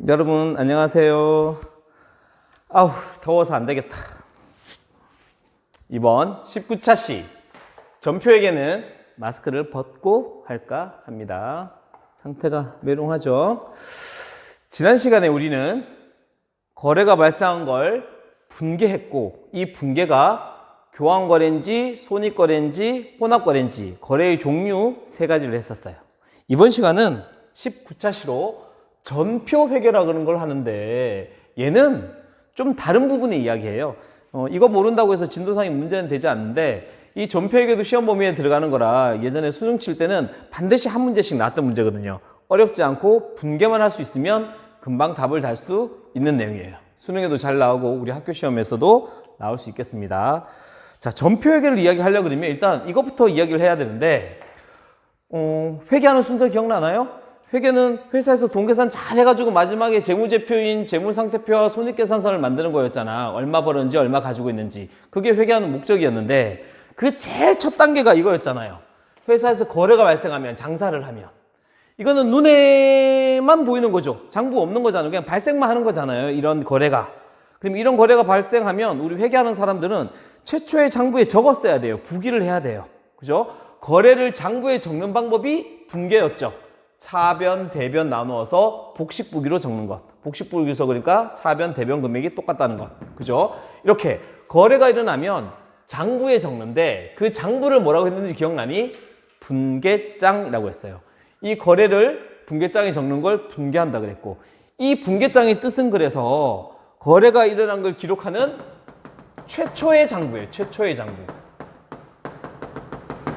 여러분 안녕하세요. 아우 더워서 안 되겠다. 이번 19차 시 전표에게는 마스크를 벗고 할까 합니다. 상태가 메롱하죠. 지난 시간에 우리는 거래가 발생한 걸 분개했고, 이 분개가 교환거래인지 손익거래인지 혼합거래인지 거래의 종류 세 가지를 했었어요. 이번 시간은 19차 시로 전표 회계라 그런 걸 하는데, 얘는 좀 다른 부분의 이야기예요. 이거 모른다고 해서 진도상의 문제는 되지 않는데, 이 전표 회계도 시험 범위에 들어가는 거라 예전에 수능 칠 때는 반드시 한 문제씩 나왔던 문제거든요. 어렵지 않고 분개만 할 수 있으면 금방 답을 달 수 있는 내용이에요. 수능에도 잘 나오고 우리 학교 시험에서도 나올 수 있겠습니다. 자, 전표 회계를 이야기하려고 그러면 일단 이것부터 이야기를 해야 되는데, 회계하는 순서 기억나나요? 회계는 회사에서 동계산 잘 해가지고 마지막에 재무제표인 재무상태표와 손익계산서를 만드는 거였잖아. 얼마 벌었는지 얼마 가지고 있는지. 그게 회계하는 목적이었는데, 그 제일 첫 단계가 이거였잖아요. 회사에서 거래가 발생하면, 장사를 하면, 이거는 눈에만 보이는 거죠. 장부 없는 거잖아요. 그냥 발생만 하는 거잖아요, 이런 거래가. 그럼 이런 거래가 발생하면 우리 회계하는 사람들은 최초의 장부에 적었어야 돼요. 부기를 해야 돼요. 그죠? 거래를 장부에 적는 방법이 분개였죠. 차변, 대변 나누어서 복식부기로 적는 것. 복식부기로 적으니까 차변, 대변 금액이 똑같다는 것. 그죠? 이렇게 거래가 일어나면 장부에 적는데, 그 장부를 뭐라고 했는지 기억나니? 분개장이라고 했어요. 이 거래를 분개장에 적는 걸 분개한다 그랬고, 이 분개장의 뜻은 그래서 거래가 일어난 걸 기록하는 최초의 장부예요. 최초의 장부.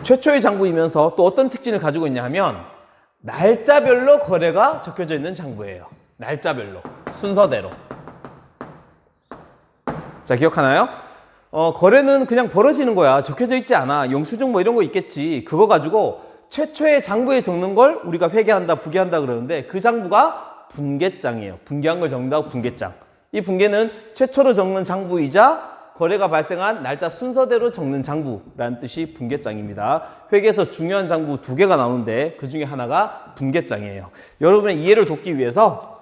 최초의 장부이면서 또 어떤 특징을 가지고 있냐 하면, 날짜별로 거래가 적혀져 있는 장부예요. 날짜별로, 순서대로. 자, 기억하나요? 거래는 그냥 벌어지는 거야. 적혀져 있지 않아. 영수증 뭐 이런 거 있겠지. 그거 가지고 최초의 장부에 적는 걸 우리가 회계한다, 부계한다 그러는데, 그 장부가 분개장이에요. 분개한 걸 적는다고 분개장. 이 분개는 최초로 적는 장부이자 거래가 발생한 날짜 순서대로 적는 장부라는 뜻이 분개장입니다. 회계에서 중요한 장부 두 개가 나오는데 그 중에 하나가 분개장이에요. 여러분의 이해를 돕기 위해서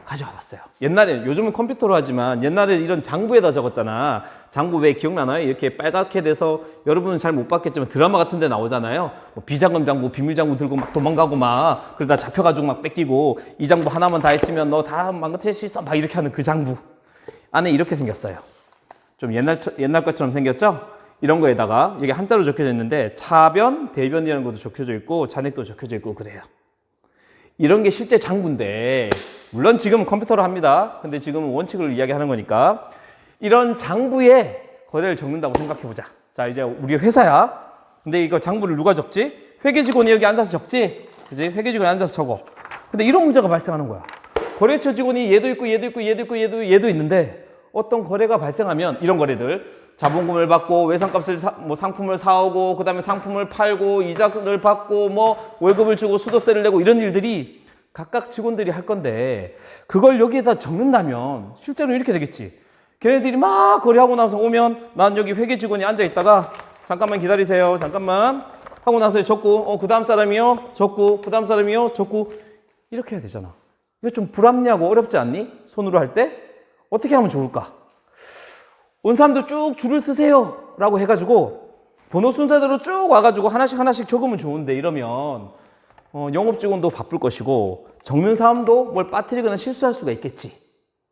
가져와 봤어요. 옛날에, 요즘은 컴퓨터로 하지만 옛날에 이런 장부에다 적었잖아. 장부 왜 기억나나요? 이렇게 빨갛게 돼서, 여러분은 잘 못 봤겠지만 드라마 같은 데 나오잖아요. 뭐 비자금 장부, 비밀 장부 들고 막 도망가고 막, 그러다 잡혀가지고 막 뺏기고, 이 장부 하나만 다 했으면 너 다 망가뜨릴 수 있어, 막 이렇게 하는 그 장부 안에 이렇게 생겼어요. 좀 옛날 것처럼 생겼죠? 이런 거에다가 이게 한자로 적혀져 있는데, 차변, 대변이라는 것도 적혀져 있고 잔액도 적혀져 있고 그래요. 이런 게 실제 장부인데, 물론 지금은 컴퓨터로 합니다. 근데 지금은 원칙을 이야기하는 거니까, 이런 장부에 거래를 적는다고 생각해 보자. 자, 이제 우리 회사야. 근데 이거 장부를 누가 적지? 회계 직원이 여기 앉아서 적지? 그지? 회계 직원이 앉아서 적어. 근데 이런 문제가 발생하는 거야. 거래처 직원이 얘도 있고 얘도 있고 얘도 있고 얘도 있는데, 어떤 거래가 발생하면, 이런 거래들, 자본금을 받고 외상값을 뭐 상품을 사오고, 그 다음에 상품을 팔고, 이자를 받고, 뭐 월급을 주고 수도세를 내고, 이런 일들이 각각 직원들이 할 건데, 그걸 여기에다 적는다면 실제로 이렇게 되겠지. 걔네들이 막 거래하고 나서 오면, 난 여기 회계 직원이 앉아 있다가 잠깐만 기다리세요, 잠깐만 하고 나서 적고, 그 다음 사람이요 적고, 그 다음 사람이요 적고, 이렇게 해야 되잖아. 이거 좀 불합리하고 어렵지 않니? 손으로 할 때? 어떻게 하면 좋을까? 온 사람들 쭉 줄을 쓰세요 라고 해가지고 번호 순서대로 쭉 와가지고 하나씩 적으면 좋은데, 이러면 영업 직원도 바쁠 것이고 적는 사람도 뭘 빠뜨리거나 실수할 수가 있겠지.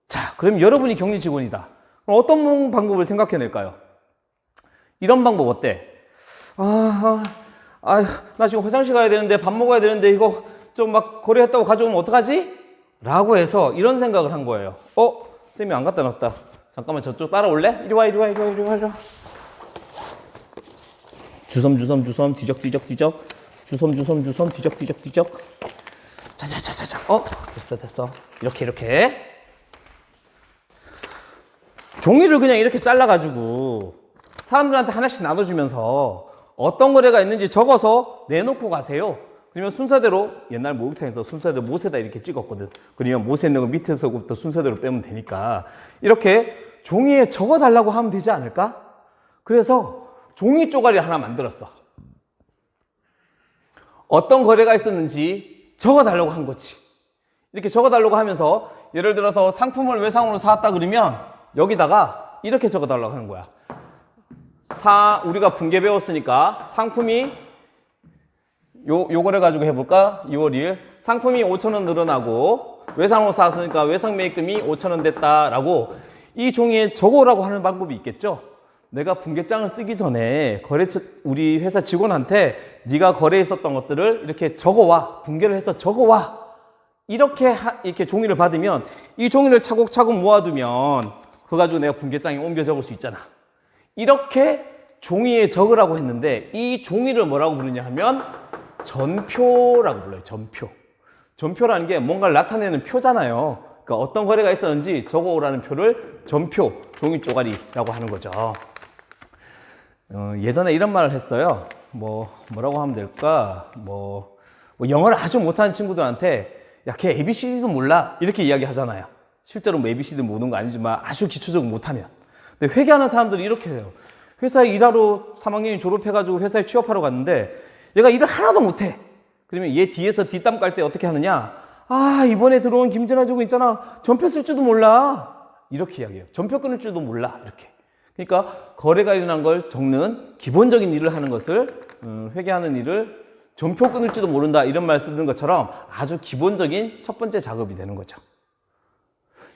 자, 그럼 여러분이 격리 직원이다. 그럼 어떤 방법을 생각해낼까요? 이런 방법 어때? 나 지금 화장실 가야 되는데, 밥 먹어야 되는데, 이거 좀 막 거래했다고 가져오면 어떡하지? 라고 해서 이런 생각을 한 거예요. 쌤이 안 갖다 놨다. 잠깐만 저쪽 따라올래? 이리 와. 주섬 뒤적. 주섬 뒤적. 자자자자자. 됐어. 이렇게. 종이를 그냥 이렇게 잘라가지고 사람들한테 하나씩 나눠주면서 어떤 거래가 있는지 적어서 내놓고 가세요. 그러면 순서대로, 옛날 목욕탕에서 순서대로 못에다 이렇게 찍었거든. 그러면 못에 있는 거 밑에서부터 순서대로 빼면 되니까 이렇게 종이에 적어달라고 하면 되지 않을까? 그래서 종이 쪼가리 하나 만들었어. 어떤 거래가 있었는지 적어달라고 한 거지. 이렇게 적어달라고 하면서 예를 들어서 상품을 외상으로 사왔다 그러면 여기다가 이렇게 적어달라고 하는 거야. 우리가 분계 배웠으니까 상품이 요거를 가지고 해볼까? 2월 2일 상품이 5,000원 늘어나고 외상으로 사왔으니까 외상 매입금이 5,000원 됐다라고 이 종이에 적어오라고 하는 방법이 있겠죠. 내가 분계장을 쓰기 전에 우리 회사 직원한테 네가 거래했었던 것들을 이렇게 적어와, 분계를 해서 적어와, 이렇게 종이를 받으면 이 종이를 차곡차곡 모아두면 그거 가지고 내가 분계장에 옮겨 적을 수 있잖아. 이렇게 종이에 적으라고 했는데 이 종이를 뭐라고 부르냐 하면 전표라고 불러요. 전표라는 게 뭔가를 나타내는 표잖아요. 그러니까 어떤 거래가 있었는지 적어오라는 표를 전표, 종이 쪼가리라고 하는 거죠. 예전에 이런 말을 했어요. 뭐라고 하면 될까? 영어를 아주 못하는 친구들한테 야, 걔 ABCD도 몰라, 이렇게 이야기 하잖아요. 실제로 ABCD 모르는 거 아니지만 아주 기초적으로 못하면. 근데 회계하는 사람들이 이렇게 해요. 회사에 일하러 3학년이 졸업해가지고 회사에 취업하러 갔는데 얘가 일을 하나도 못해. 그러면 얘 뒤에서 뒷담 깔 때 어떻게 하느냐? 아, 이번에 들어온 김진아 직원 있잖아. 전표 쓸 줄도 몰라. 이렇게 이야기해요. 전표 끊을 줄도 몰라. 이렇게. 그러니까 거래가 일어난 걸 적는 기본적인 일을 하는 것을 회계하는 일을 전표 끊을 줄도 모른다, 이런 말 쓰는 것처럼 아주 기본적인 첫 번째 작업이 되는 거죠.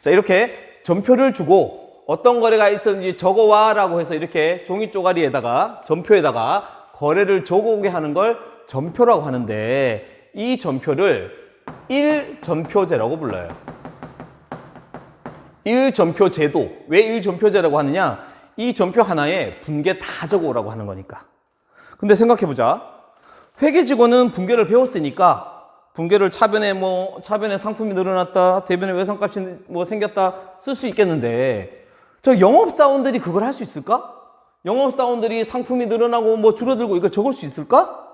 자, 이렇게 전표를 주고 어떤 거래가 있었는지 적어와 라고 해서 이렇게 종이 쪼가리에다가 전표에다가 거래를 적어오게 하는 걸 전표라고 하는데 이 전표를 1전표제라고 불러요. 1전표제도. 왜 1전표제라고 하느냐? 이 전표 하나에 분계 다 적어오라고 하는 거니까. 근데 생각해보자. 회계 직원은 분계를 배웠으니까 분계를 차변에 상품이 늘어났다, 대변에 외상값이 생겼다 쓸 수 있겠는데 저 영업사원들이 그걸 할 수 있을까? 영업사원들이 상품이 늘어나고 줄어들고 이걸 적을 수 있을까?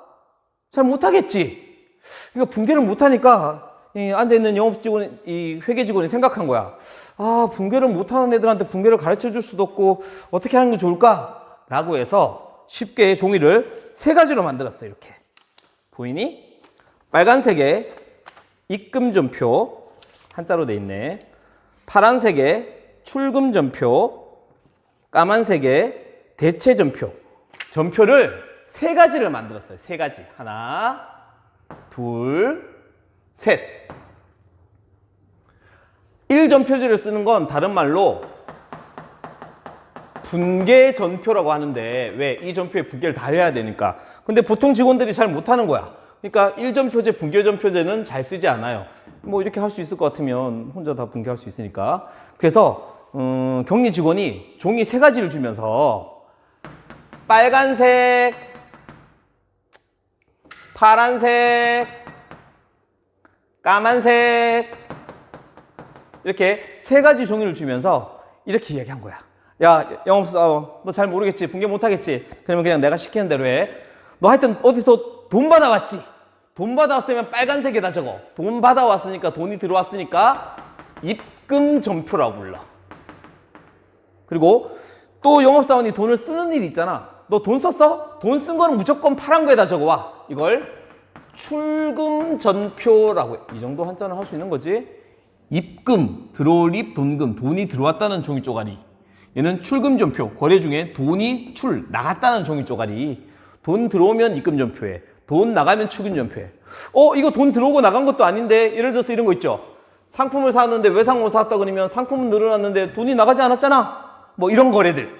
잘 못하겠지. 그러니까 분계를 못하니까 앉아있는 영업직원, 이 회계 직원이 생각한 거야. 아, 분계를 못하는 애들한테 분계를 가르쳐 줄 수도 없고 어떻게 하는 게 좋을까? 라고 해서 쉽게 종이를 3가지로 만들었어요. 이렇게. 보이니? 빨간색에 입금전표, 한자로 돼 있네. 파란색에 출금전표, 까만색에 대체전표. 전표를 3가지를 만들었어요. 3가지. 하나, 둘, 셋. 1전표제를 쓰는 건 다른 말로 분계전표라고 하는데, 왜? 이 전표에 분계를 다 해야 되니까. 근데 보통 직원들이 잘 못하는 거야. 그러니까 1전표제, 분계전표제는 잘 쓰지 않아요. 이렇게 할 수 있을 것 같으면 혼자 다 분계할 수 있으니까. 그래서 격리 직원이 종이 3가지를 주면서 빨간색, 파란색, 까만색, 이렇게 3가지 종이를 주면서 이렇게 이야기한 거야. 야, 영업사원, 너 잘 모르겠지? 분계 못하겠지? 그러면 그냥 내가 시키는 대로 해. 너 하여튼 어디서 돈 받아왔지? 돈 받아왔으면 빨간색에다 적어. 돈 받아왔으니까, 돈이 들어왔으니까 입금전표라고 불러. 그리고 또 영업사원이 돈을 쓰는 일이 있잖아. 너 돈 썼어? 돈 쓴 거는 무조건 파란 거에다 적어와. 이걸 출금전표라고 해. 이 정도 한자는 할 수 있는 거지. 입금, 들어올 입, 돈금, 돈이 들어왔다는 종이 쪼가리. 얘는 출금전표, 거래 중에 돈이 나갔다는 종이 쪼가리. 돈 들어오면 입금전표에, 돈 나가면 출금전표에. 이거 돈 들어오고 나간 것도 아닌데, 예를 들어서 이런 거 있죠. 상품을 사왔는데 외상으로 사왔다 그러면 상품은 늘어났는데 돈이 나가지 않았잖아. 이런 거래들.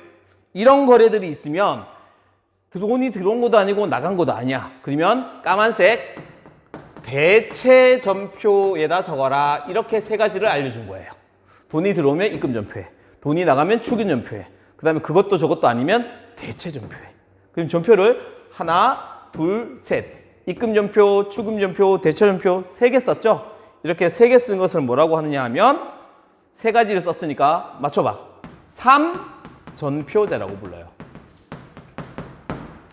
이런 거래들이 있으면 돈이 들어온 것도 아니고 나간 것도 아니야. 그러면 까만색 대체전표에다 적어라. 이렇게 3가지를 알려준 거예요. 돈이 들어오면 입금전표에, 돈이 나가면 출금전표에, 그 다음에 그것도 저것도 아니면 대체전표에. 그럼 전표를 하나, 둘, 셋. 입금전표, 출금전표, 대체전표 3개 썼죠? 이렇게 3개 쓴 것을 뭐라고 하느냐 하면 3가지를 썼으니까 맞춰봐. 3전표제라고 불러요.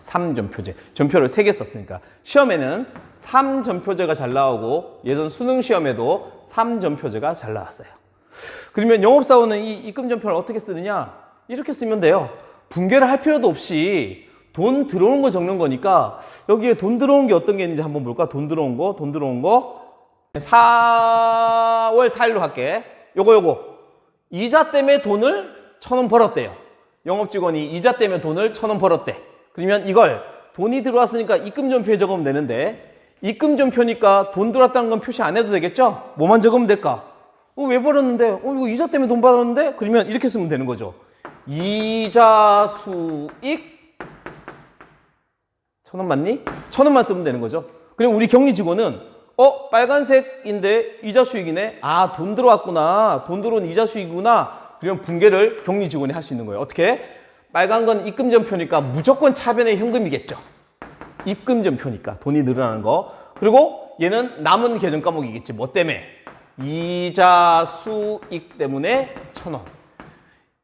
3전표제. 전표를 3개 썼으니까. 시험에는 3전표제가 잘 나오고 예전 수능 시험에도 3전표제가 잘 나왔어요. 그러면 영업사원은 이 입금전표를 어떻게 쓰느냐? 이렇게 쓰면 돼요. 분계를 할 필요도 없이 돈 들어오는 거 적는 거니까 여기에 돈 들어온 게 어떤 게 있는지 한번 볼까? 돈 들어온 거. 4월 4일로 할게. 요거. 이자 때문에 돈을 1,000원 벌었대요. 영업직원이 이자 때문에 돈을 1,000원 벌었대. 그러면 이걸 돈이 들어왔으니까 입금전표에 적으면 되는데, 입금전표니까 돈 들어왔다는 건 표시 안 해도 되겠죠? 뭐만 적으면 될까? 왜 벌었는데? 이거 이자 때문에 돈 벌었는데? 그러면 이렇게 쓰면 되는 거죠. 이자 수익 1,000원 맞니? 1,000원만 쓰면 되는 거죠. 그럼 우리 격리 직원은 빨간색인데 이자 수익이네. 아, 돈 들어왔구나. 돈 들어온 이자 수익이구나. 그러면 분개를 격리 직원이 할 수 있는 거예요. 어떻게? 빨간 건 입금전표니까 무조건 차변에 현금이겠죠. 입금전표니까 돈이 늘어나는 거. 그리고 얘는 남은 계정 과목이겠지. 뭐 때문에? 이자 수익 때문에 1,000원.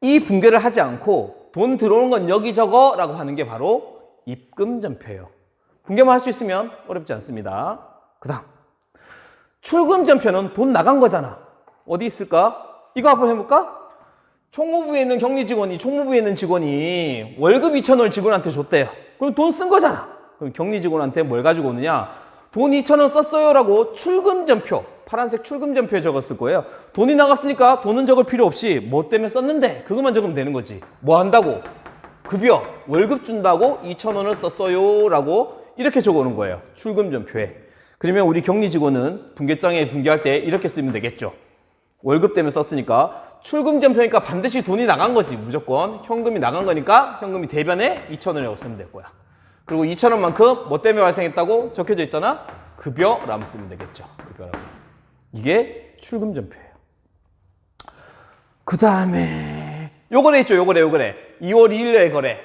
이 분개를 하지 않고 돈 들어오는 건 여기저거 라고 하는 게 바로 입금전표예요. 분개만 할 수 있으면 어렵지 않습니다. 그 다음 출금전표는 돈 나간 거잖아. 어디 있을까? 이거 한번 해볼까? 총무부에 있는 격리 직원이, 총무부에 있는 직원이 월급 2,000원을 직원한테 줬대요. 그럼 돈 쓴 거잖아. 그럼 격리 직원한테 뭘 가지고 오느냐? 돈 2,000원 썼어요 라고 출금전표, 파란색 출금전표에 적었을 거예요. 돈이 나갔으니까 돈은 적을 필요 없이 뭐 때문에 썼는데 그것만 적으면 되는 거지. 뭐 한다고? 급여, 월급 준다고 2,000원을 썼어요 라고 이렇게 적어오는 거예요. 출금전표에. 그러면 우리 격리 직원은 분계장에 분계할 때 이렇게 쓰면 되겠죠. 월급 때문에 썼으니까 출금전표니까 반드시 돈이 나간 거지. 무조건 현금이 나간 거니까 현금이 대변에 2,000원이라고 쓰면 될 거야. 그리고 2,000원만큼 뭐 때문에 발생했다고 적혀져 있잖아. 급여라고 쓰면 되겠죠. 급여라고. 이게 출금전표예요. 그 다음에 요거래 있죠. 요거래. 2월 2일에 거래.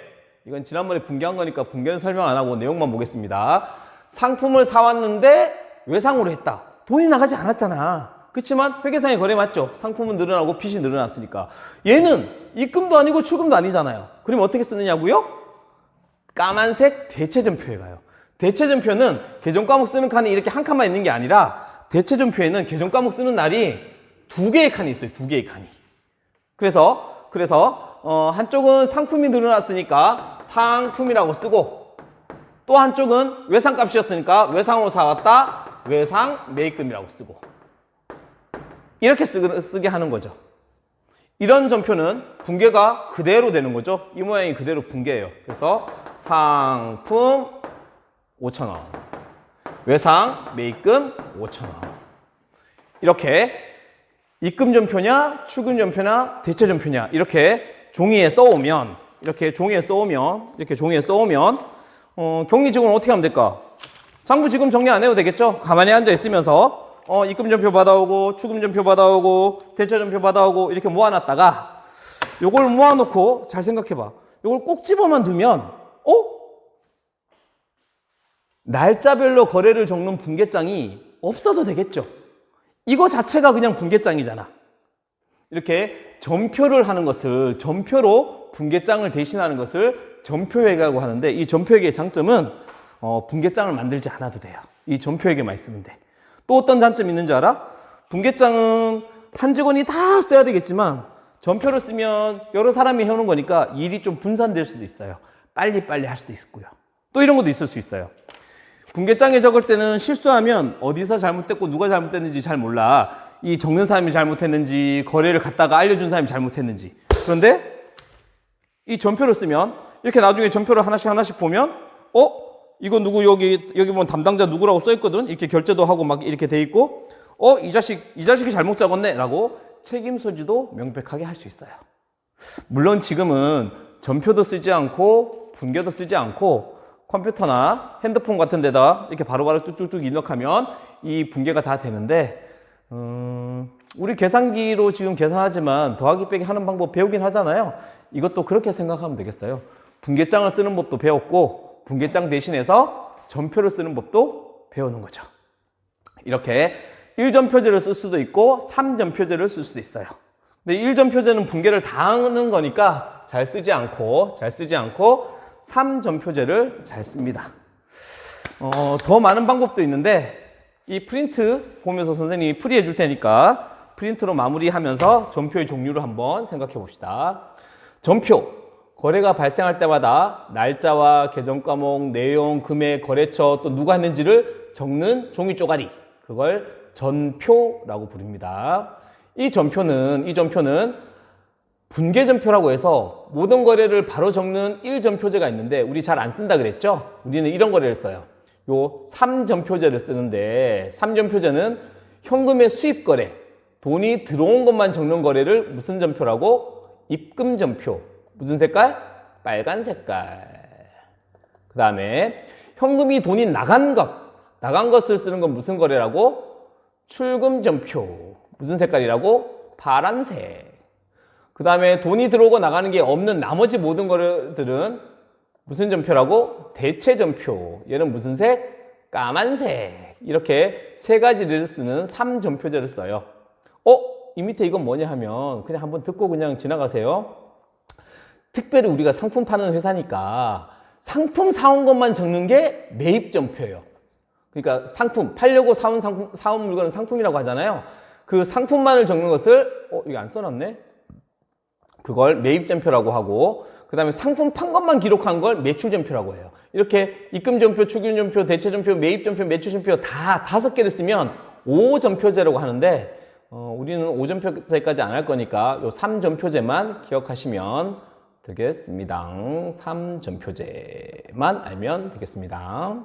이건 지난번에 분개한 거니까 분개는 설명 안 하고 내용만 보겠습니다. 상품을 사왔는데 외상으로 했다. 돈이 나가지 않았잖아. 그렇지만 회계상의 거래 맞죠? 상품은 늘어나고 빚이 늘어났으니까. 얘는 입금도 아니고 출금도 아니잖아요. 그럼 어떻게 쓰느냐고요? 까만색 대체전표에 가요. 대체전표는 계정과목 쓰는 칸이 이렇게 한 칸만 있는 게 아니라 대체전표에는 계정과목 쓰는 날이 2개의 칸이 있어요. 2개의 칸이. 그래서 한쪽은 상품이 늘어났으니까 상품이라고 쓰고, 또 한쪽은 외상값이었으니까 외상으로 사왔다, 외상 매입금이라고 쓰고, 이렇게 쓰게 하는 거죠. 이런 전표는 분개가 그대로 되는 거죠. 이 모양이 그대로 분개예요. 그래서 상품 5,000원, 외상 매입금 5,000원. 이렇게 입금전표냐 출금전표냐 대체전표냐 이렇게 종이에 써오면 격리 직원은 어떻게 하면 될까? 장부 지금 정리 안 해도 되겠죠? 가만히 앉아 있으면서 입금전표 받아오고 출금전표 받아오고 대체전표 받아오고 이렇게 모아놨다가 요걸 모아놓고 잘 생각해봐. 요걸 꼭 집어만 두면 날짜별로 거래를 적는 분계장이 없어도 되겠죠? 이거 자체가 그냥 분계장이잖아. 이렇게 전표를 하는 것을, 전표로 분계장을 대신하는 것을 전표회계라고 하는데, 이 전표회계의 장점은 분계장을 만들지 않아도 돼요. 이 전표회계만 있으면 돼. 또 어떤 장점이 있는지 알아? 분계장은 한 직원이 다 써야 되겠지만 전표를 쓰면 여러 사람이 해오는 거니까 일이 좀 분산될 수도 있어요. 빨리빨리 할 수도 있고요. 또 이런 것도 있을 수 있어요. 분계장에 적을 때는 실수하면 어디서 잘못됐고 누가 잘못됐는지 잘 몰라. 이 적는 사람이 잘못했는지 보내를 갖다가 알려준 사람이 잘못했는지. 그런데 이 전표를 쓰면 이렇게 나중에 전표를 하나씩 보면 이거 누구 여기 보면 담당자 누구라고 써 있거든. 이렇게 결제도 하고 막 이렇게 돼 있고 이 자식이 잘못 적었네 라고 책임 소지도 명백하게 할 수 있어요. 물론 지금은 전표도 쓰지 않고 분계도 쓰지 않고 컴퓨터나 핸드폰 같은 데다 이렇게 바로바로 쭉쭉쭉 입력하면 이 분계가 다 되는데 우리 계산기로 지금 계산하지만 더하기 빼기 하는 방법 배우긴 하잖아요. 이것도 그렇게 생각하면 되겠어요. 분계장을 쓰는 법도 배웠고 분계장 대신해서 전표를 쓰는 법도 배우는 거죠. 이렇게 1전표제를 쓸 수도 있고 3전표제를 쓸 수도 있어요. 근데 1전표제는 분계를 다 하는 거니까 잘 쓰지 않고 3전표제를 잘 씁니다. 더 많은 방법도 있는데 이 프린트 보면서 선생님이 풀이해 줄 테니까 프린트로 마무리하면서 전표의 종류를 한번 생각해 봅시다. 전표, 거래가 발생할 때마다 날짜와 계정 과목, 내용, 금액, 거래처 또 누가 했는지를 적는 종이 쪼가리, 그걸 전표라고 부릅니다. 이 전표는 분계전표라고 해서 모든 거래를 바로 적는 1전표제가 있는데 우리 잘 안 쓴다 그랬죠? 우리는 이런 거래를 써요. 요 3전표제를 쓰는데 3전표제는 현금의 수입 거래, 돈이 들어온 것만 적는 거래를 무슨 전표라고? 입금전표. 무슨 색깔? 빨간 색깔. 그 다음에 현금이 돈이 나간 것을 쓰는 건 무슨 거래라고? 출금전표. 무슨 색깔이라고? 파란색. 그 다음에 돈이 들어오고 나가는 게 없는 나머지 모든 거래들은 무슨 전표라고? 대체전표. 얘는 무슨 색? 까만색. 이렇게 세 가지를 쓰는 3전표제를 써요. 이 밑에 이건 뭐냐 하면 그냥 한번 듣고 그냥 지나가세요. 특별히 우리가 상품 파는 회사니까 상품 사온 것만 적는 게 매입전표예요. 그러니까 상품, 팔려고 사온 물건은 상품이라고 하잖아요. 그 상품만을 적는 것을 이거 안 써놨네? 그걸 매입전표라고 하고, 그 다음에 상품 판 것만 기록한 걸 매출전표라고 해요. 이렇게 입금전표, 출금전표, 대체전표, 매입전표, 매출전표 다 5개를 쓰면 5전표제라고 하는데 우리는 5전표제까지 안 할 거니까 요 3전표제만 기억하시면 되겠습니다. 3전표제만 알면 되겠습니다.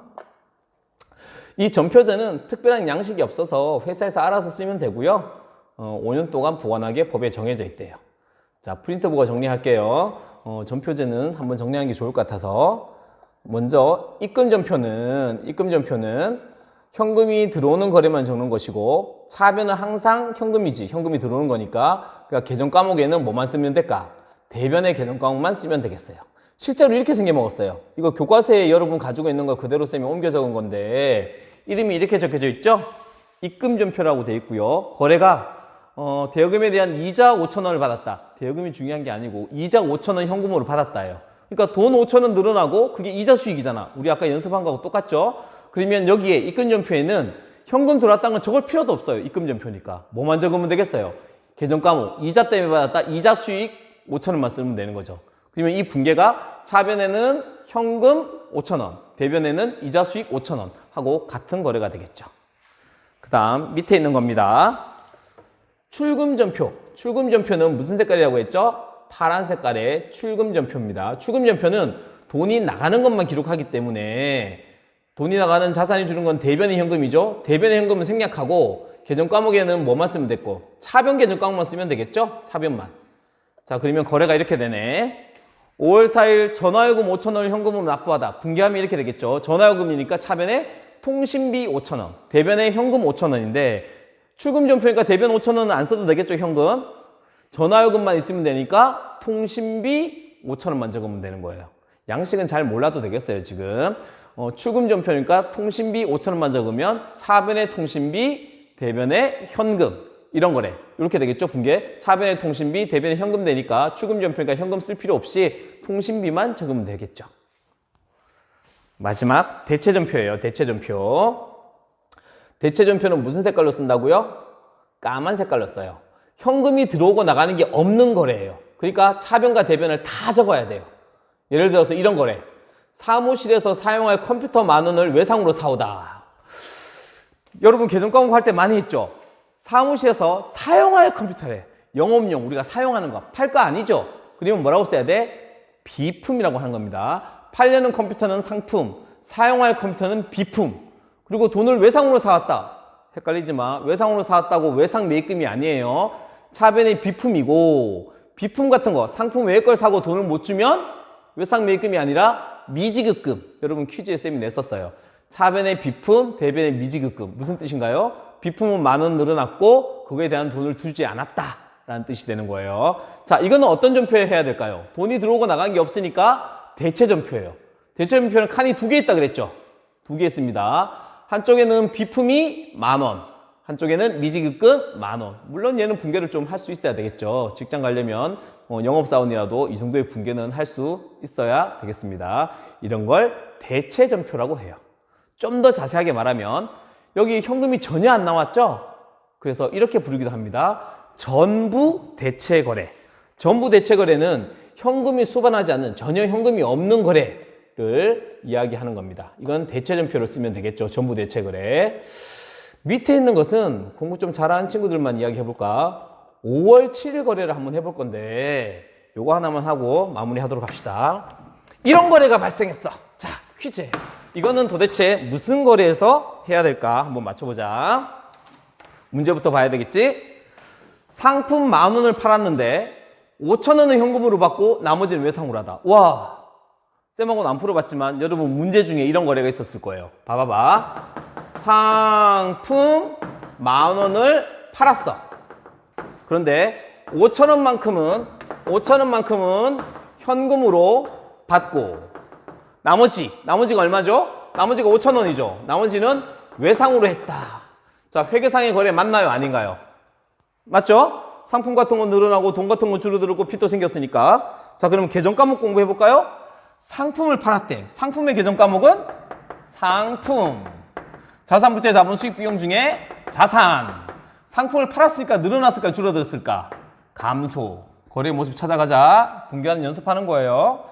이 전표제는 특별한 양식이 없어서 회사에서 알아서 쓰면 되고요. 5년 동안 보관하게 법에 정해져 있대요. 자, 프린터보고 정리할게요. 전표제는 한번 정리하는 게 좋을 것 같아서 먼저 입금전표는 현금이 들어오는 거래만 적는 것이고 차변은 항상 현금이지, 현금이 들어오는 거니까 그러니까 계정 과목에는 뭐만 쓰면 될까? 대변의 계정 과목만 쓰면 되겠어요. 실제로 이렇게 생겨먹었어요. 이거 교과서에 여러분 가지고 있는 걸 그대로 쌤이 옮겨 적은 건데 이름이 이렇게 적혀져 있죠? 입금전표라고 돼 있고요. 거래가 대여금에 대한 이자 5,000원을 받았다. 대여금이 중요한 게 아니고 이자 5,000원 현금으로 받았다예요. 그러니까 돈 5,000원 늘어나고 그게 이자 수익이잖아. 우리 아까 연습한 거하고 똑같죠? 그러면 여기에 입금전표에는 현금 들어왔다는 건 적을 필요도 없어요. 입금전표니까. 뭐만 적으면 되겠어요? 계정 과목, 이자 때문에 받았다. 이자 수익 5,000원만 쓰면 되는 거죠. 그러면 이 분계가 차변에는 현금 5,000원, 대변에는 이자 수익 5,000원 하고 같은 거래가 되겠죠. 그 다음 밑에 있는 겁니다. 출금전표. 출금전표는 무슨 색깔이라고 했죠? 파란 색깔의 출금전표입니다. 출금전표는 돈이 나가는 것만 기록하기 때문에 돈이 나가는 자산이 주는 건 대변의 현금이죠. 대변의 현금은 생략하고 계정 과목에는 뭐만 쓰면 됐고 차변 계정 과목만 쓰면 되겠죠? 차변만. 자, 그러면 거래가 이렇게 되네. 5월 4일 전화요금 5,000원을 현금으로 납부하다. 분개하면 이렇게 되겠죠. 전화요금이니까 차변에 통신비 5,000원, 대변에 현금 5,000원인데 출금전표니까 대변 5,000원은 안 써도 되겠죠, 현금. 전화요금만 있으면 되니까 통신비 5,000원만 적으면 되는 거예요. 양식은 잘 몰라도 되겠어요, 지금. 출금전표니까 통신비 5,000원만 적으면 차변의 통신비, 대변의 현금. 이런 거래. 이렇게 되겠죠, 분계. 차변의 통신비, 대변의 현금 되니까 출금전표니까 현금 쓸 필요 없이 통신비만 적으면 되겠죠. 마지막 대체전표예요, 대체전표. 대체전표는 무슨 색깔로 쓴다고요? 까만 색깔로 써요. 현금이 들어오고 나가는 게 없는 거래예요. 그러니까 차변과 대변을 다 적어야 돼요. 예를 들어서 이런 거래. 사무실에서 사용할 컴퓨터 10,000원을 외상으로 사오다. 여러분 계정 과목 할 때 많이 했죠? 사무실에서 사용할 컴퓨터래. 영업용, 우리가 사용하는 거. 팔 거 아니죠? 그러면 뭐라고 써야 돼? 비품이라고 하는 겁니다. 팔려는 컴퓨터는 상품, 사용할 컴퓨터는 비품. 그리고 돈을 외상으로 사왔다. 헷갈리지 마. 외상으로 사왔다고 외상 매입금이 아니에요. 차변의 비품이고, 비품 같은 거, 상품 외의 걸 사고 돈을 못 주면 외상 매입금이 아니라 미지급금. 여러분 퀴즈에 쌤이 냈었어요. 차변의 비품, 대변의 미지급금. 무슨 뜻인가요? 비품은 10,000원 늘어났고 그거에 대한 돈을 주지 않았다 라는 뜻이 되는 거예요. 자, 이거는 어떤 전표에 해야 될까요? 돈이 들어오고 나간 게 없으니까 대체전표예요. 대체전표는 칸이 2개 있다 그랬죠? 2개 있습니다. 한쪽에는 비품이 10,000원, 한쪽에는 미지급금 10,000원. 물론 얘는 분계를 좀 할 수 있어야 되겠죠. 직장 가려면 영업사원이라도 이 정도의 분계는 할 수 있어야 되겠습니다. 이런 걸 대체전표라고 해요. 좀 더 자세하게 말하면 여기 현금이 전혀 안 나왔죠? 그래서 이렇게 부르기도 합니다. 전부 대체거래. 전부 대체거래는 현금이 수반하지 않는 전혀 현금이 없는 거래를 이야기하는 겁니다. 이건 대체전표를 쓰면 되겠죠. 전부 대체거래. 밑에 있는 것은 공부 좀 잘하는 친구들만 이야기 해볼까? 5월 7일 거래를 한번 해볼 건데 요거 하나만 하고 마무리하도록 합시다. 이런 거래가 발생했어. 자, 퀴즈. 이거는 도대체 무슨 거래에서 해야 될까? 한번 맞춰보자. 문제부터 봐야 되겠지? 상품 10,000원을 팔았는데 5,000원은 현금으로 받고 나머지는 외상으로 하다. 와, 쌤하고는 안 풀어봤지만 여러분 문제 중에 이런 거래가 있었을 거예요. 봐봐봐. 상품 10,000원을 팔았어. 그런데 5,000원만큼은 현금으로 받고 나머지가 얼마죠? 나머지가 5,000원이죠. 나머지는 외상으로 했다. 자, 회계상의 거래 맞나요? 아닌가요? 맞죠? 상품 같은 건 늘어나고 돈 같은 건 줄어들고 빚도 생겼으니까. 자, 그럼 계정 과목 공부해 볼까요? 상품을 팔았대. 상품의 계정 과목은 상품. 자산 부채 자본 수익 비용 중에 자산. 상품을 팔았을까 늘어났을까 줄어들었을까? 감소. 거래의 모습 찾아가자. 분개하는 연습하는 거예요.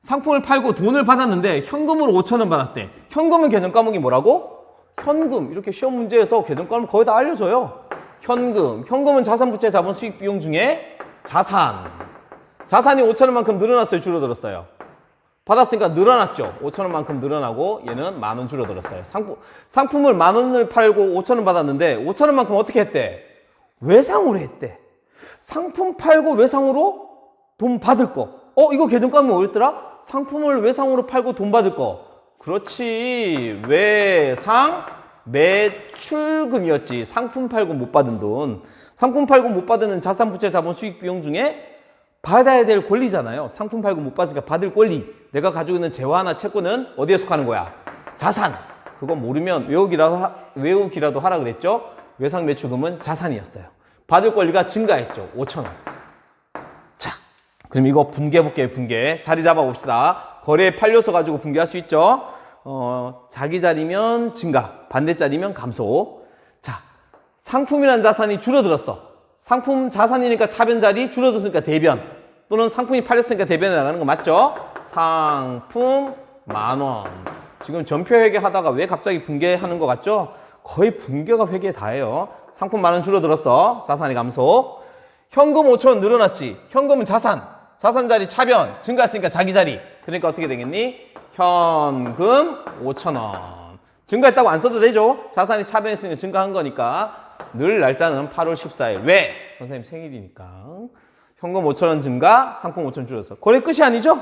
상품을 팔고 돈을 받았는데 현금으로 5,000원 받았대. 현금은 계정 과목이 뭐라고? 현금. 이렇게 시험 문제에서 계정 과목 거의 다 알려줘요. 현금은 자산 부채 자본 수익 비용 중에 자산. 자산이 5,000원만큼 늘어났어요, 줄어들었어요? 받았으니까 늘어났죠. 5,000원만큼 늘어나고 얘는 10,000원 줄어들었어요. 상품을 10,000원을 팔고 5,000원 받았는데 5,000원만큼 어떻게 했대? 외상으로 했대. 상품 팔고 외상으로 돈 받을 거. 이거 계정 과목이 뭐였더라? 상품을 외상으로 팔고 돈 받을 거. 그렇지. 외상 매출금이었지. 상품 팔고 못 받은 돈. 상품 팔고 못 받은 자산 부채 자본 수익 비용 중에 받아야 될 권리잖아요. 상품 팔고 못 받으니까 받을 권리. 내가 가지고 있는 재화나 채권은 어디에 속하는 거야? 자산. 그거 모르면 외우기라도 하라 그랬죠? 외상 매출금은 자산이었어요. 받을 권리가 증가했죠. 5,000원. 자, 그럼 이거 분개해볼게요. 분개. 자리 잡아봅시다. 거래에 팔려서 가지고 분개할 수 있죠? 자기 자리면 증가, 반대 자리면 감소. 자, 상품이라는 자산이 줄어들었어. 상품 자산이니까 차변 자리, 줄어들었으니까 대변. 또는 상품이 팔렸으니까 대변에 나가는 거 맞죠? 상품 10,000원. 지금 전표 회계 하다가 왜 갑자기 분개하는 거 같죠? 거의 분개가 회계에 다예요. 상품 10,000원 줄어들었어. 자산이 감소. 현금 5,000원 늘어났지. 현금은 자산. 자산 자리 차변. 증가했으니까 자기 자리. 그러니까 어떻게 되겠니? 현금 5,000원. 증가했다고 안 써도 되죠? 자산이 차변했으니까 증가한 거니까. 늘 날짜는 8월 14일. 왜? 선생님 생일이니까. 현금 5,000원 증가, 상품 5,000원 줄였어. 거래 끝이 아니죠?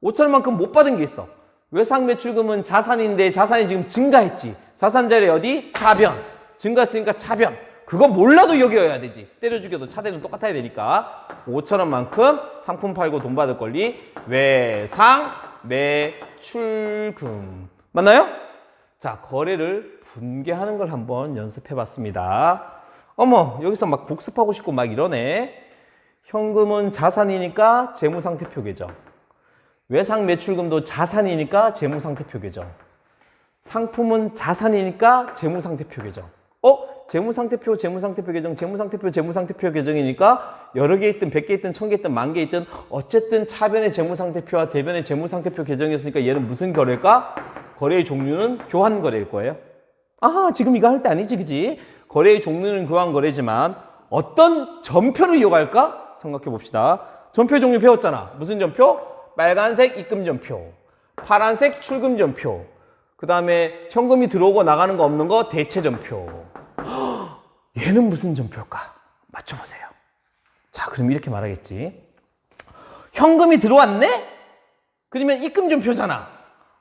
5,000원만큼 못 받은 게 있어. 외상 매출금은 자산인데 자산이 지금 증가했지. 자산 자리 어디? 차변. 증가했으니까 차변. 그거 몰라도 여기여야 되지. 때려 죽여도 차대는 똑같아야 되니까. 5,000원만큼 상품 팔고 돈 받을 권리. 외상 매출금. 맞나요? 자, 거래를 분개하는 걸 한번 연습해 봤습니다. 어머, 여기서 막 복습하고 싶고 막 이러네. 현금은 자산이니까 재무상태표 계정. 외상 매출금도 자산이니까 재무상태표 계정. 상품은 자산이니까 재무상태표 계정. 재무상태표 계정, 재무상태표 계정이니까 여러 개 있든 100개 있든 1000개 있든 10,000개 있든 어쨌든 차변의 재무상태표와 대변의 재무상태표 계정이었으니까 얘는 무슨 거래일까? 거래의 종류는 교환 거래일 거예요. 지금 이거 할 때 아니지, 그지? 거래의 종류는 교환 거래지만 어떤 전표를 이용할까? 생각해 봅시다. 전표 종류 배웠잖아. 무슨 전표? 빨간색 입금 전표, 파란색 출금 전표, 그 다음에 현금이 들어오고 나가는 거 없는 거 대체 전표. 얘는 무슨 전표일까? 맞춰보세요. 자, 그럼 이렇게 말하겠지. 현금이 들어왔네? 그러면 입금 전표잖아.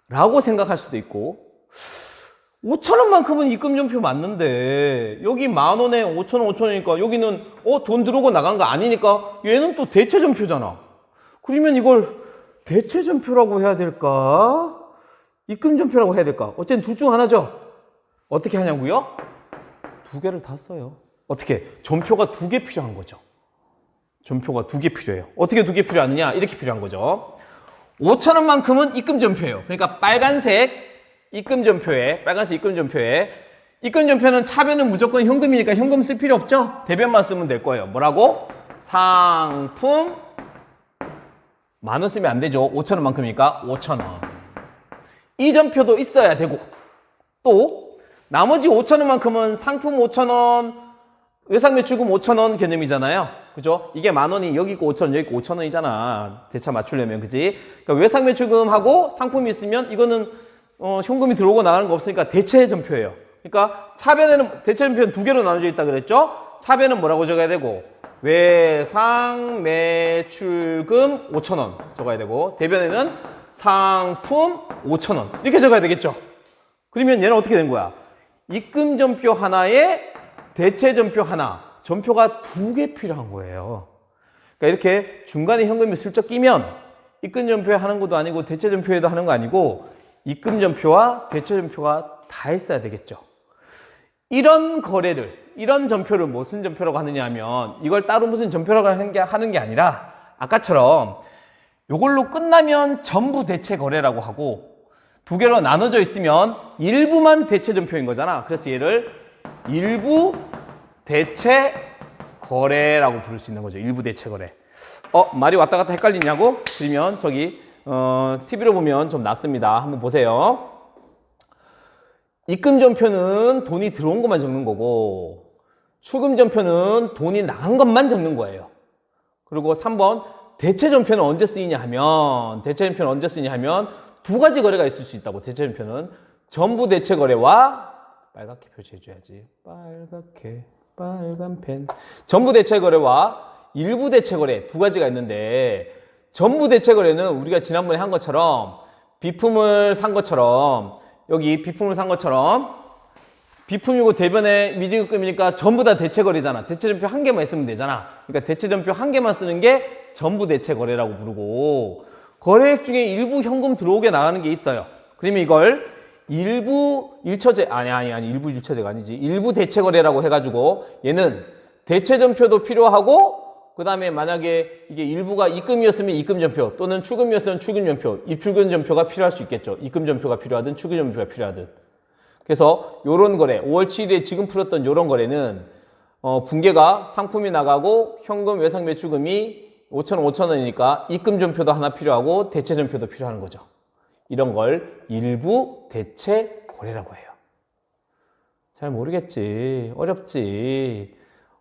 라고 생각할 수도 있고, 5,000원만큼은 입금 전표 맞는데 여기 10,000원에 5,000원 5,000원이니까 여기는 돈 들어오고 나간 거 아니니까 얘는 또 대체 전표잖아. 그러면 이걸 대체 전표라고 해야 될까? 입금 전표라고 해야 될까? 어쨌든 둘 중 하나죠. 어떻게 하냐고요? 두 개를 다 써요. 어떻게? 전표가 2개 필요한 거죠. 전표가 2개 필요해요. 어떻게 2개 필요하느냐? 이렇게 필요한 거죠. 5,000원만큼은 입금 전표예요. 그러니까 빨간색 입금 전표에, 빨간색 입금 전표에, 입금 전표는 차변은 무조건 현금이니까 현금 쓸 필요 없죠? 대변만 쓰면 될 거예요. 뭐라고? 상품 10,000원 쓰면 안 되죠. 5,000원만큼이니까 5,000원. 이 전표도 있어야 되고, 또 나머지 5,000원만큼은 상품 5,000원, 외상매출금 5,000원 개념이잖아요. 그죠? 이게 10,000원이 여기 있고 5,000원, 여기 있고 5,000원이잖아. 대차 맞추려면, 그지? 그러니까 외상매출금하고 상품이 있으면 이거는 현금이 들어오고 나가는 거 없으니까 대체 전표예요. 그러니까 차변에는 대체 전표는 두 개로 나눠져 있다 그랬죠? 차변은 뭐라고 적어야 되고 외상매출금 5,000원 적어야 되고 대변에는 상품 5,000원 이렇게 적어야 되겠죠? 그러면 얘는 어떻게 된 거야? 입금 전표 하나에 대체 전표 하나, 전표가 두 개 필요한 거예요. 그러니까 이렇게 중간에 현금이 슬쩍 끼면 입금 전표에 하는 것도 아니고 대체 전표에도 하는 거 아니고 입금 전표와 대체 전표가 다 있어야 되겠죠. 이런 거래를, 이런 전표를 무슨 전표라고 하느냐 하면 이걸 따로 무슨 전표라고 하는 게 아니라 아까처럼 이걸로 끝나면 전부 대체 거래라고 하고 두 개로 나눠져 있으면 일부만 대체 전표인 거잖아. 그래서 얘를 일부 대체 거래라고 부를 수 있는 거죠. 일부 대체 거래. 말이 왔다 갔다 헷갈리냐고? 그러면 저기 TV로 보면 좀 낫습니다. 한번 보세요. 입금 전표는 돈이 들어온 것만 적는 거고 출금 전표는 돈이 나간 것만 적는 거예요. 그리고 3번 대체 전표는 언제 쓰이냐 하면 두 가지 거래가 있을 수 있다고. 대체 전표는 전부 대체 거래와 빨갛게 표시해줘야지. 빨갛게 빨간 펜. 전부 대체 거래와 일부 대체 거래 두 가지가 있는데 전부 대체 거래는 우리가 지난번에 한 것처럼 비품을 산 것처럼 여기 비품을 산 것처럼 비품이고 대변에 미지급금이니까 전부 다 대체 거래잖아. 대체 전표 한 개만 있으면 되잖아. 그러니까 대체 전표 한 개만 쓰는 게 전부 대체 거래라고 부르고 거래액 중에 일부 현금 들어오게 나가는 게 있어요. 그러면 이걸 일부 일처제 일부 일처제가 아니지. 일부 대체 거래라고 해가지고 얘는 대체 전표도 필요하고 그 다음에 만약에 이게 일부가 입금이었으면 입금 전표 또는 출금이었으면 출금 전표, 입출금 전표가 필요할 수 있겠죠. 입금 전표가 필요하든 출금 전표가 필요하든. 그래서 요런 거래, 5월 7일에 지금 풀었던 요런 거래는 분계가 상품이 나가고 현금 외상 매출금이 5,000원이니까 입금 전표도 하나 필요하고 대체 전표도 필요한 거죠. 이런 걸 일부 대체 거래라고 해요. 잘 모르겠지. 어렵지.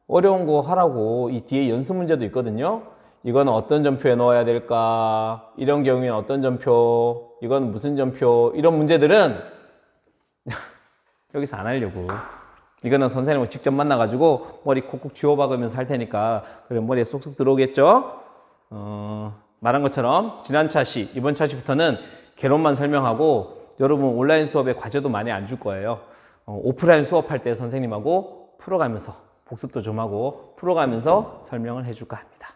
어려운 거 하라고 이 뒤에 연습 문제도 있거든요. 이건 어떤 전표에 넣어야 될까? 이런 경우에는 어떤 전표? 이건 무슨 전표? 이런 문제들은 여기서 안 하려고. 이거는 선생님을 직접 만나가지고 머리 콕콕 쥐어박으면서 할 테니까 그래 머리에 쏙쏙 들어오겠죠? 말한 것처럼 지난 차시, 이번 차시부터는 개론만 설명하고 여러분 온라인 수업에 과제도 많이 안 줄 거예요. 오프라인 수업할 때 선생님하고 풀어가면서 복습도 좀 하고 풀어가면서 설명을 해줄까 합니다.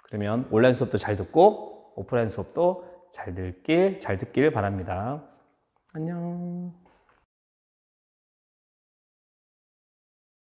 그러면 온라인 수업도 잘 듣고 오프라인 수업도 잘 듣길 바랍니다. 안녕.